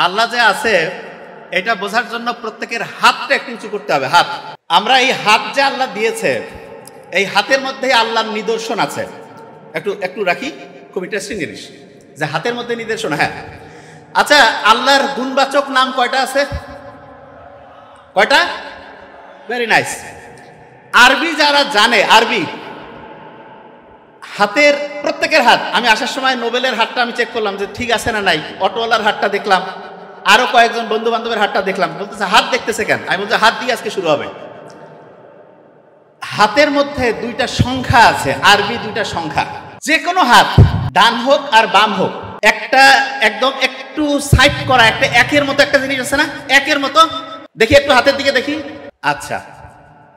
আল্লাহ যে আছে এটা বোঝার জন্য প্রত্যেকের হাতটা একটু উঁচু করতে হবে। হাত, আমরা এই হাত যে আল্লাহ দিয়েছে, এই হাতের মধ্যে আল্লাহর নিদর্শন আছে। একটু একটু রাখি, খুব ইন্টারেস্টিং জিনিস যে হাতের মধ্যে নিদর্শন। হ্যাঁ, আচ্ছা, আল্লাহর গুণবাচক নাম কয়টা আছে? কয়টা? Very nice. আরবি যারা জানে, আরবি হাতের প্রত্যেকের হাত, আমি আসার সময় নোবেলের হাতটা আমি চেক করলাম যে ঠিক আছে না নাই, অটোওয়ালার হাতটা দেখলাম, আরো কয়েকজন বন্ধু বান্ধবের হাতটা দেখলাম। বলতেছে হাত দেখতেছে কেন? আমি বলছি হাত দিয়ে আজকে শুরু হবে। হাতের মধ্যে দুইটা সংখ্যা আছে, আরবি দুইটা সংখ্যা। যে কোনো হাত, ডান হোক আর বাম হোক, একটা একদম একটু সাইড করা, একটা একের মতো একটা জিনিস আছে না, একের মতো। দেখি একটু হাতের দিকে দেখি। আচ্ছা,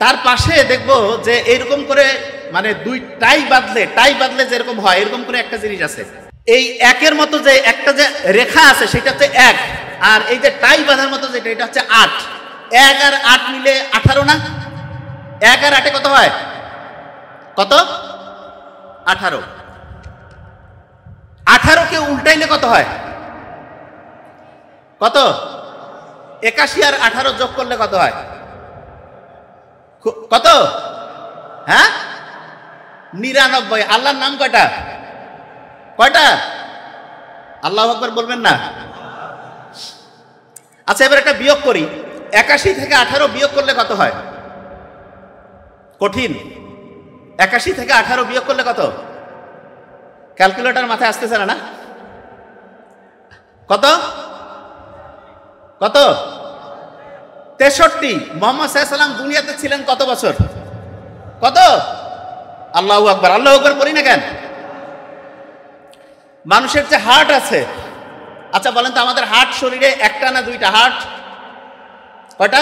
তার পাশে দেখবো যে এরকম করে মানে দুই টাই বাঁধলে যেরকম হয় এরকম করে একটা জিনিস আছে। এই একের মতো যে একটা যে রেখা আছে সেটা হচ্ছে এক, আর এই যে টাই বাঁধার মতো যেটা এটা হচ্ছে 8। 1 আর 8 মিলে 18 না? 1 আর 8 কত হয়? কত? 18। 18 কে উল্টাইলে কত হয়? কত? 81 আর 18 যোগ করলে কত হয়? কত? হ্যাঁ, 99। আল্লাহর নাম কয়টা? কয়টা? আল্লাহু আকবার বলবেন না? আচ্ছা, এবার একটা বিয়োগ করি। 81 থেকে 18 বিয়োগ করলে কত হয়? কঠিন। 81 থেকে 18 বিয়োগ করলে কত? ক্যালকুলেটর মাথায় আসতেছে না? কত? কত? 63। মুহাম্মদ সাল্লাল্লাহু আলাইহি ওয়াসাল্লাম দুনিয়াতে ছিলেন কত বছর? কত? আল্লাহু আকবার। আল্লাহু আকবার বলি না কেন? মানুষের যে হার্ট আছে, আচ্ছা বলেন তো আমাদের হার্ট শরীরে একটা না দুইটা? হার্ট কয়টা?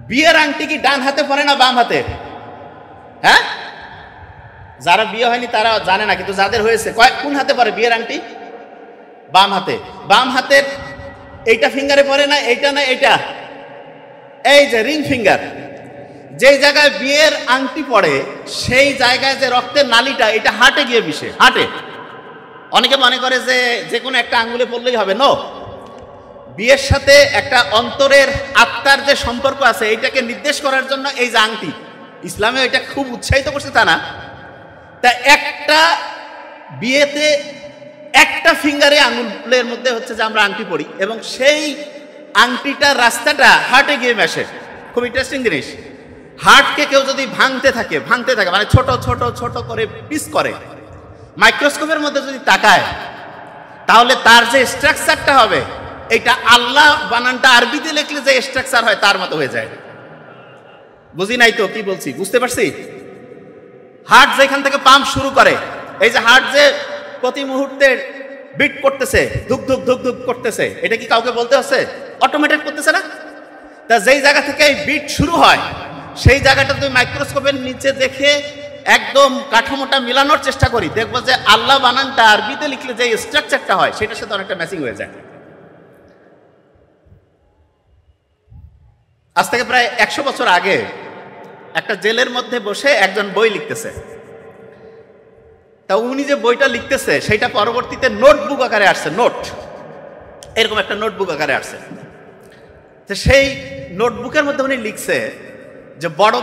বিয়ের আংটি কি ডান হাতে পরে না বাম হাতে? হ্যাঁ, যারা বিয়ে হয়নি তারা জানে না, কিন্তু যাদের হয়েছে কোন হাতে পরে বিয়ের আংটি? বাম হাতে। বাম হাতের এইটা ফিঙ্গারে পরে না, এইটা না এইটা, এই যে রিং ফিঙ্গার। যেই জায়গায় বিয়ের আংটি পড়ে সেই জায়গায় যে রক্তের নালীটা, এটা হার্টে গিয়ে মিশে। হার্টে অনেকে মনে করে যে যে কোনো একটা আঙ্গুলে পড়লেই হবে। নো, বিয়ের সাথে একটা অন্তরের আত্মার যে সম্পর্ক আছে এইটাকে নির্দেশ করার জন্য এই যে আংটি, ইসলামে এটা খুব উৎসাহিত করছে তা না। তা একটা বিয়েতে একটা ফিঙ্গারে আঙ্গুলের মধ্যে হচ্ছে যে আমরা আংটি পড়ি, এবং সেই আংটিটার রাস্তাটা হার্টে গিয়ে মেশে। খুব ইন্টারেস্টিং জিনিস। হার্টকে কেউ যদি ভাঙতে থাকে মানে ছোট ছোট ছোট করে পিস করে, মাইক্রোস্কোপের মধ্যে যদি তাকায়, তাহলে তার যে স্ট্রাকচারটা হবে এটা আল্লাহ বানানটা আরবিতে লিখলে যে স্ট্রাকচার হয় তার মতো হয়ে যায়। বুঝি নাই তো কি বলছি? বুঝতে পারছি? হার্ট যেখান থেকে পাম্প শুরু করে, এই যে হার্ট যে প্রতি মুহূর্তে বিট করতেছে, ধুক ধুক ধুক ধুক করতেছে, এটা কি কাউকে বলতে হচ্ছে? অটোমেটিক করতেছে না? তা যেই জায়গা থেকে এই বিট শুরু হয় সেই জায়গাটা তুই মাইক্রোস্কোপের নিচে দেখে একদম কাঠামোটা মিলানোর চেষ্টা করি, দেখবো যে আল্লাহ বানানটা আরবিতে লিখলে যে স্ট্রাকচারটা হয় সেটার সাথে অনেকটা ম্যাচিং হয়ে যায়। আজ থেকে প্রায় 100 বছর আগে একটা জেলের মধ্যে বসে একজন বই লিখতেছে। তা উনি যে বইটা লিখতেছে সেটা পরবর্তীতে নোটবুক আকারে আসছে। নোট, এরকম একটা নোটবুক আকারে আসছে। তো সেই নোটবুকের মধ্যে উনি লিখছে যে বড়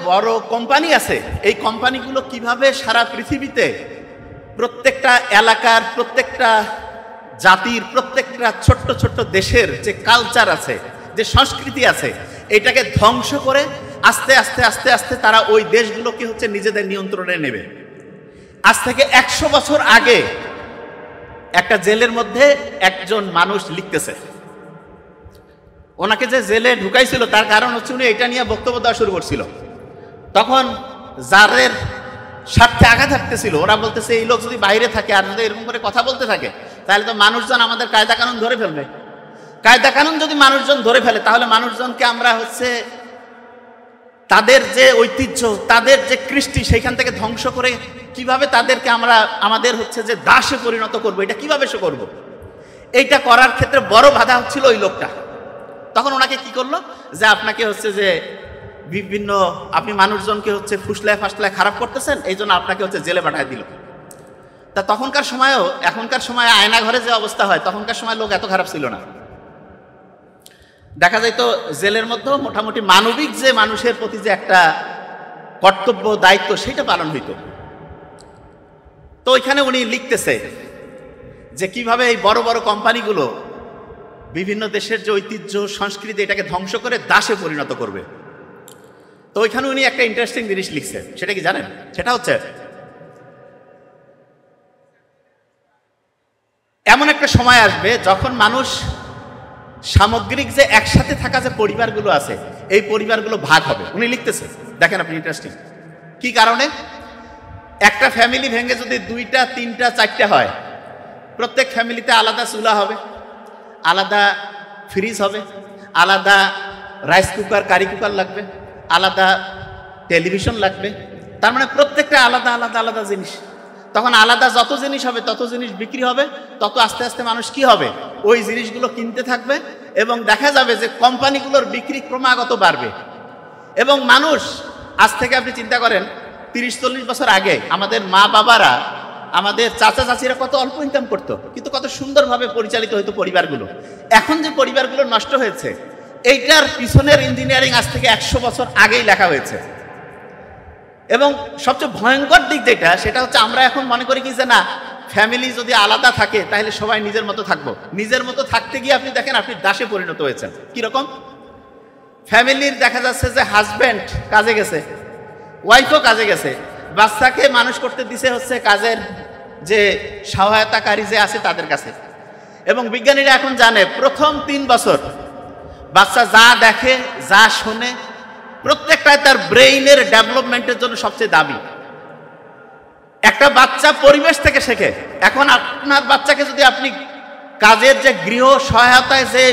বড় কোম্পানি আছে, এই কোম্পানিগুলো কিভাবে সারা পৃথিবীতে প্রত্যেকটা এলাকার, প্রত্যেকটা জাতির, প্রত্যেকটা ছোট্ট ছোট্ট দেশের যে কালচার আছে, যে সংস্কৃতি আছে, এটাকে ধ্বংস করে আস্তে আস্তে আস্তে আস্তে তারা ওই দেশগুলোকে হচ্ছে নিজেদের নিয়ন্ত্রণে নেবে। আজ থেকে 100 বছর আগে একটা জেলের মধ্যে একজন মানুষ লিখতেছে। ওনাকে যে জেলে ঢুকাইছিল তার কারণ হচ্ছে উনি এটা নিয়ে বক্তব্য দেওয়া শুরু করছিল। তখন যাদের স্বার্থে আঘাত থাকতেছিল ওরা বলতেছে এই লোক যদি বাইরে থাকে আর যদি এরকম করে কথা বলতে থাকে তাহলে তো মানুষজন আমাদের কায়দা কানুন ধরে ফেলবে। কায়দা কানুন যদি মানুষজন ধরে ফেলে তাহলে মানুষজনকে আমরা হচ্ছে তাদের যে ঐতিহ্য, তাদের যে কৃষ্টি সেইখান থেকে ধ্বংস করে কিভাবে তাদেরকে আমরা আমাদের হচ্ছে যে দাসে পরিণত করবো, এটা কিভাবে সে করবো? এইটা করার ক্ষেত্রে বড় বাধা হচ্ছিল ওই লোকটা। তখন ওনাকে কি করলো যে আপনাকে হচ্ছে যে বিভিন্ন আপনি মানুষজনকে হচ্ছে ফুসলায় ফাসলায় খারাপ করতেছেন, এই জন্য আপনাকে হচ্ছে জেলে পাঠায় দিল। তা তখনকার সময়েও এখনকার সময়ে আয়না ঘরে যে অবস্থা হয়, তখনকার সময় লোক এত খারাপ ছিল না। দেখা যায় তো জেলের মধ্যেও মোটামুটি মানবিক যে মানুষের প্রতি যে একটা কর্তব্য দায়িত্ব সেটা পালন হইত। তো ওইখানে উনি লিখতেছে যে কিভাবে এই বড় বড় কোম্পানিগুলো বিভিন্ন দেশের যে ঐতিহ্য সংস্কৃতি এটাকে ধ্বংস করে দাসে পরিণত করবে। তো ওইখানে উনি একটা ইন্টারেস্টিং জিনিস লিখছে, সেটা কি জানেন? সেটা হচ্ছে এমন একটা সময় আসবে যখন মানুষ সামগ্রিক যে একসাথে থাকা যে পরিবারগুলো আছে এই পরিবারগুলো ভাগ হবে। উনি লিখতেছে, দেখেন আপনি ইন্টারেস্টিং কি কারণে। একটা ফ্যামিলি ভেঙে যদি 2টা 3টা 4টা হয়, প্রত্যেক ফ্যামিলিতে আলাদা চুলা হবে, আলাদা ফ্রিজ হবে, আলাদা রাইস কুকার কারি কুকার লাগবে, আলাদা টেলিভিশন লাগবে। তার মানে প্রত্যেকটা আলাদা আলাদা আলাদা জিনিস। তখন আলাদা যত জিনিস হবে তত জিনিস বিক্রি হবে, তত আস্তে আস্তে মানুষ কি হবে ওই জিনিসগুলো কিনতে থাকবে এবং দেখা যাবে যে কোম্পানিগুলোর বিক্রি ক্রমাগত বাড়বে। এবং মানুষ আজ থেকে আপনি চিন্তা করেন 30-40 বছর আগে আমাদের মা বাবারা, আমাদের চাচা চাচিরা কত অল্প ইনকাম করতো, কিন্তু কত সুন্দরভাবে পরিচালিত হতো পরিবারগুলো। এখন যে পরিবারগুলো নষ্ট হয়েছে এইটার পিছনের ইঞ্জিনিয়ারিং আজ থেকে 100 বছর আগেই লেখা হয়েছে। এবং সবচেয়ে ভয়ঙ্কর দিক যেটা, সেটা হচ্ছে আমরা এখন মনে করি কি যে না, ফ্যামিলি যদি আলাদা থাকে তাহলে সবাই নিজের মতো থাকবো। নিজের মতো থাকতে গিয়ে আপনি দেখেন আপনি দাসে পরিণত হয়েছেন। কিরকম? ফ্যামিলির দেখা যাচ্ছে যে হাজব্যান্ড কাজে গেছে, ওয়াইফও কাজে গেছে, বাচ্চাকে মানুষ করতে দিছে হচ্ছে কাজের যে সহায়তাকারী যে আছে তাদের কাছে। এবং বিজ্ঞানীরা এখন জানে প্রথম 3 বছর বাচ্চা যা দেখে যা শোনে প্রত্যেকটাই তার ব্রেইনের ডেভেলপমেন্টের জন্য সবচেয়ে দামি। একটা বাচ্চা পরিবেশ থেকে শেখে। এখন আপনার বাচ্চাকে যদি আপনি কাজের যে গৃহ সহায়তায় যে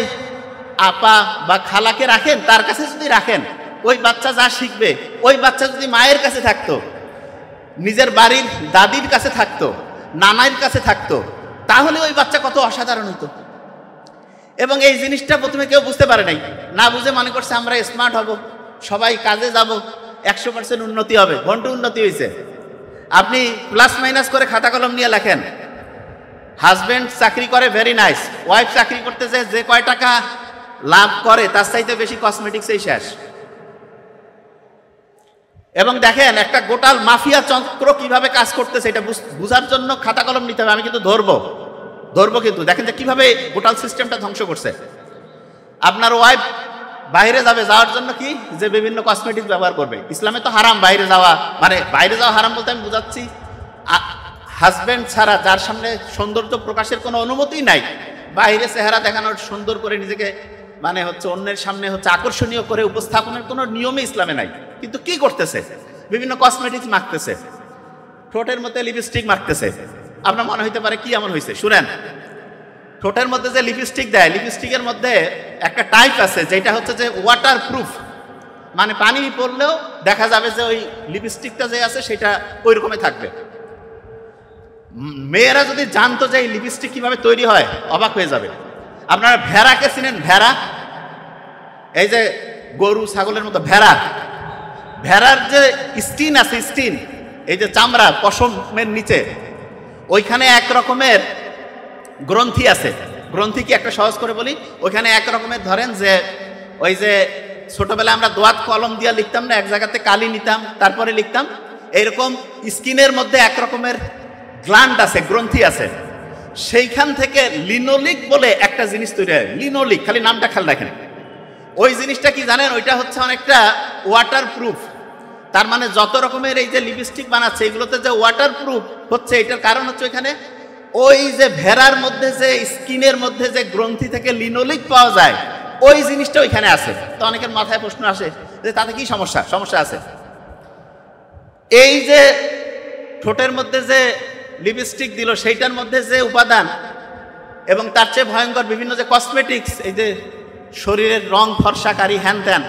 আপা বা খালাকে রাখেন, তার কাছে যদি রাখেন, ওই বাচ্চা যা শিখবে, ওই বাচ্চা যদি মায়ের কাছে থাকতো, নিজের বাড়ির দাদির কাছে থাকতো, নানার কাছে থাকতো, তাহলে ওই বাচ্চা কত অসাধারণ হতো। এবং এই জিনিসটা প্রথমে কেউ বুঝতে পারে নাই, না বুঝে মনে করছে আমরা স্মার্ট হব, সবাই কাজে যাব, 100% উন্নতি হবে। ঘন্টা উন্নতি হয়েছে। আপনি প্লাস মাইনাস করে খাতা কলম নিয়ে লেখেন, হাজব্যান্ড চাকরি করে ভেরি নাইস, ওয়াইফ চাকরি করতে যে কয় টাকা লাভ করে তার চাইতে বেশি কসমেটিক্সেই শেষ। এবং দেখেন একটা গোটাল মাফিয়া চক্র কিভাবে কাজ করতেছে, এটা বুঝার জন্য খাতা কলম নিতে হবে। আমি কিন্তু ধরবো কিন্তু দেখেন যে কিভাবে গোটাল সিস্টেমটা ধ্বংস করছে। আপনার ওয়াইফ বাইরে যাওয়ার জন্য কি যে বিভিন্ন কসমেটিক্স ব্যবহার করবে। ইসলামে তো হারাম বাইরে যাওয়া, মানে বাইরে যাওয়া হারাম বলতে আমি বুঝাচ্ছি হাজব্যান্ড ছাড়া যার সামনে সৌন্দর্য প্রকাশের কোনো অনুমতি নাই, বাইরে চেহারা দেখানোর, সুন্দর করে নিজেকে মানে হচ্ছে অন্যের সামনে হচ্ছে আকর্ষণীয় করে উপস্থাপনের কোনো নিয়মই ইসলামে নাই। কিন্তু কি করতেছে, বিভিন্ন কসমেটিক্স মাখতেছে, ঠোঁটের মধ্যে লিপস্টিক মাখতেছে। আপনার মনে হইতে পারে কি এমন হয়েছে, শুনেন, ঠোঁটের মধ্যে যে লিপস্টিক দেয়, লিপস্টিকের মধ্যে একটা টাইপ আছে যেটা হচ্ছে যে ওয়াটার প্রুফ, মানে পানি পড়লেও দেখা যাবে যে ওই লিপস্টিকটা যে আছে সেটা ওই রকমই থাকবে। মেয়েরা যদি জানতো যে এই লিপস্টিক কিভাবে তৈরি হয় অবাক হয়ে যাবে। আপনারা ভেড়াকে চিনেন? ভেড়া, এই যে গরু ছাগলের মতো ভেড়া, ভেড়ার যে স্কিন আছে, স্কিন এই যে চামড়া পশমের নিচে, ওইখানে এক রকমের গ্রন্থি আছে। গ্রন্থি কি একটা সহজ করে বলি, ওইখানে এক রকমের ধরেন যে ওই যে ছোটবেলায় আমরা দোয়াত কলম দিয়ে লিখতাম না, এক জায়গাতে কালি নিতাম তারপরে লিখতাম, এইরকম স্কিনের মধ্যে এক রকমের গ্ল্যান্ড আছে, গ্রন্থি আছে। সেইখান থেকে লিনোলিক বলে একটা জিনিস তৈরি হয়। লিনোলিক, খালি নামটা খেয়াল রাখেন। ওই জিনিসটা কি জানেন, ওইটা হচ্ছে অনেকটা ওয়াটার প্রুফ। তার মানে যত রকমের এই যে লিপস্টিক বানাচ্ছে এগুলোতে যে ওয়াটার প্রুফ হচ্ছে, এটার কারণ হচ্ছে ওইখানে ওই যে ভেড়ার মধ্যে যে স্কিনের মধ্যে যে গ্রন্থি থেকে লিনোলিক পাওয়া যায়, ওই জিনিসটা ওইখানে আছে। তো অনেকের মাথায় প্রশ্ন আসে যে তাতে কি সমস্যা? সমস্যা আছে। এই যে ঠোঁটের মধ্যে যে লিপস্টিক দিল সেইটার মধ্যে যে উপাদান, এবং তার চেয়ে ভয়ঙ্কর বিভিন্ন যে কসমেটিক্স, এই যে শরীরের রং ফর্সাকারী হ্যান ত্যান,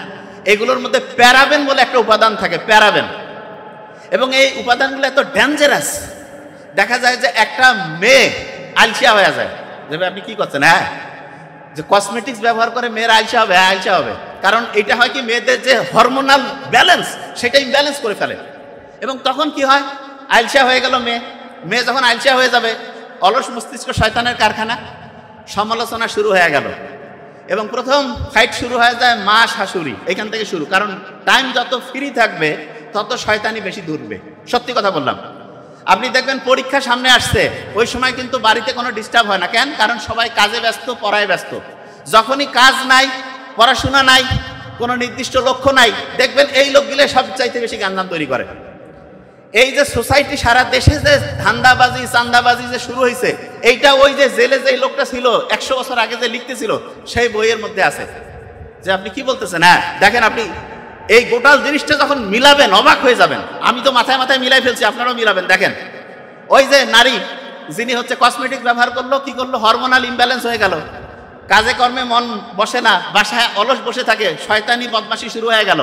এগুলোর মধ্যে প্যারাবেন বলে একটা উপাদান থাকে, প্যারাবেন। এবং এই উপাদানগুলো এত ডেঞ্জারাস, দেখা যায় যে একটা মেয়ে আলসিয়া হয়ে যায়। যে আপনি কি করছেন? হ্যাঁ, যে কসমেটিক্স ব্যবহার করে মেয়ের আলসিয়া হবে? হ্যাঁ, আলসিয়া হবে। কারণ এটা হয় কি, মেয়েদের যে হরমোনাল ব্যালেন্স সেটা ইমব্যালেন্স করে ফেলে। এবং তখন কি হয়, আলসিয়া হয়ে গেল মেয়ে, মেয়ে যখন আলসিয়া হয়ে যাবে, অলস মস্তিষ্ক শয়তানের কারখানা, সমালোচনা শুরু হয়ে গেল এবং প্রথম ফাইট শুরু হয়ে যায় মা শাশুড়ি, এখান থেকে শুরু। কারণ টাইম যত ফ্রি থাকবে তত শয়তানি বেশি দূরবে। সত্যি কথা বললাম। আপনি দেখবেন পরীক্ষা সামনে আসছে, ওই সময় কিন্তু বাড়িতে কোনো ডিস্টার্ব হয় না। কেন? কারণ সবাই কাজে ব্যস্ত, পড়ায় ব্যস্ত। যখনই কাজ নাই, পড়াশোনা নাই, কোনো নির্দিষ্ট লক্ষ্য নাই, দেখবেন এই লোকগুলো সবচাইতে বেশি গাঞ্জাম তৈরি করে। এই যে সোসাইটি সারা দেশে যে ধান্দাবাজি চান্দাবাজি যে শুরু হয়েছে, এইটা ওই যে জেলে যে লোকটা ছিল 100 বছর আগে যে লিখতেছিল সেই বইয়ের মধ্যে আছে। যে আপনি কি বলতেছেন? হ্যাঁ দেখেন, আপনি এই গোটাল জিনিসটা যখন মিলাবেন অবাক হয়ে যাবেন। আমি তো মাথায় মাথায় মিলাই ফেলছি, আপনারাও মিলাবেন। দেখেন, ওই যে নারী যিনি হচ্ছে কসমেটিক ব্যবহার করলো, কি করলো, হরমোনাল ইমব্যালেন্স হয়ে গেল, কাজে কর্মে মন বসে না, বাসায় অলস বসে থাকে, শয়তানি বদমাশি শুরু হয়ে গেল।